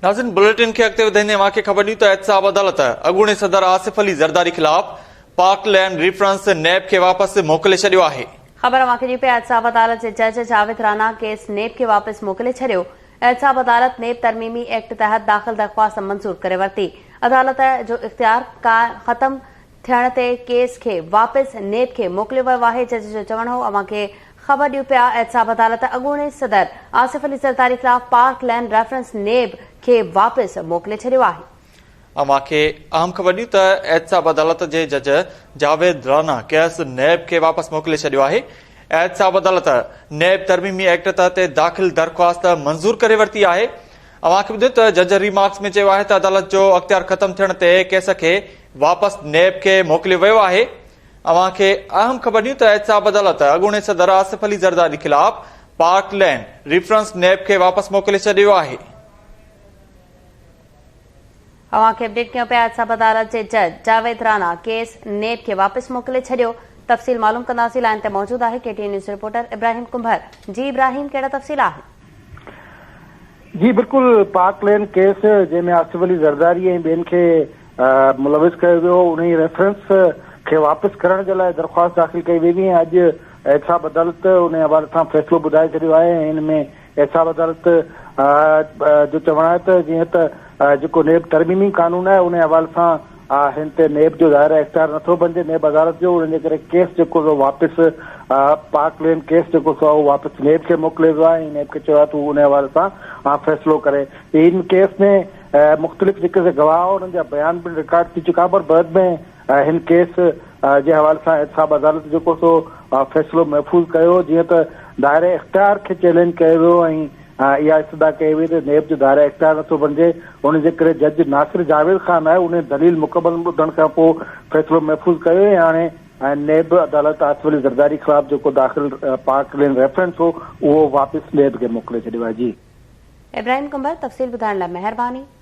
नाज़रीन, बुलेटिन खे अॻिते वधाईंदे मांखे ख़बर ॾियूं त एहतसाब अदालत अॻूणे सदर आसिफ अली ज़रदारी ख़िलाफ़ पाक लैंड रेफरेंस नेब खे वापसि मोकिले छॾियो आहे। ख़बर मांखे ॾियूं पिया एहतसाब अदालत जे जज जावेद राना केस नेब खे वापसि मोकिले छॾियो। एहतसाब अदालत नेब तरमीमी एक्ट तहत दाख़िल दरख़्वास्त मंज़ूर करे वरिती। अदालत जो इख़्तियार ख़त्म थियण ते केस खे वापसि नेब खे मोकिलियो वियो आहे। जज जो चवणु हो अवां खे ख़बर ॾियूं पिया एहतसाब अदालत अॻूणे सदर आसिफ अली ज़रदारी ख़िलाफ़ पाक लैंड रेफरेंस नेब खे वापसि मोकिले छॾियो आहे। अवां खे अहम ख़बर ॾियूं त एहतसाब अदालत जे जज जावेद राना केस नेब खे वापसि मोकिले छॾियो आहे। एहतसाब अदालत नेब तरमीमी एक्ट तहत दाख़िल दरख़्वास्त मंज़ूर करे वरिती आहे। अवां खे ॿुधो त जज रिमार्क्स में चयो आहे त अदालत जो अख़्तियार ख़त्म थियण ते केस खे वापसि नेब खे मोकिलियो वियो आहे। अवां खे अहम ख़बर ॾियूं त एहतसाब अदालत अॻूणे सदर आसिफ अली ज़रदारी ख़िलाफ़ पाक लैंड रेफरेंस नेब खे वापसि मोकिले छॾियो आहे। अवां खे अपडेट कयूं पिया एहतसाब अदालत जे जज जावेद राना केस नेब खे वापसि मोकिले छॾियो। तफ़सील मालूम कंदासीं। लाइन ते मौजूद आहे KTN न्यूज़ रिपोर्टर इब्राहिम कुंभर। जी इब्राहिम, कहिड़ा तफ़सील आहे? जी बिल्कुल, पाक लैंड केस जंहिंमें आसिफ अली ज़रदारी ऐं ॿियनि खे मुलविस कयो वियो उन रेफरेंस खे वापसि करण जे लाइ दरख़्वास्त दाख़िल कई वई हुई। अॼु एहतसाब अदालत उन हवाले सां फ़ैसिलो ॿुधाए छॾियो आहे। हिन में एहतसाब अदालत जो चवणु आहे त जीअं त जेको नेब तरमीमी कानून आहे उन हवाले सां हिन ते नेब जो दायरा इख्तियार नथो बणिजे नेब अदालत जो। उन जे करे केस जेको वापसि पाक लैंड केस जेको उहो वापसि नेब खे मोकिलियो वियो आहे। नेब खे चयो आहे त उहो उन हवाले सां फ़ैसिलो करे। इन केस में मुख़्तलिफ़ जेके गवाह उन्हनि जा बयान पिण रिकॉर्ड थी चुका, पर बाद में हिन केस जे हवाले सां एहतसाब अदालत जेको सो फ़ैसिलो महफ़ूज़ कयो। जीअं त दायरे इख्तियार खे चैलेंज कयो वियो ऐं इहा इस्तदा कई वई त नेब जो दायरा इख्तियार नथो बणिजे। उन जे करे जज नासिर जावेद ख़ान आहे उन दलील मुकमल ॿुधण खां पोइ फ़ैसिलो महफ़ूज़ कयो ऐं हाणे नेब अदालत आसिफ अली ज़रदारी ख़िलाफ़ जेको दाख़िल पाक लैंड रेफरेंस हो उहो वापसि नेब खे मोकिले छॾियो आहे। जी इब्राहिम कुंभर, तफ़सील ॿुधाइण लाइ महिरबानी।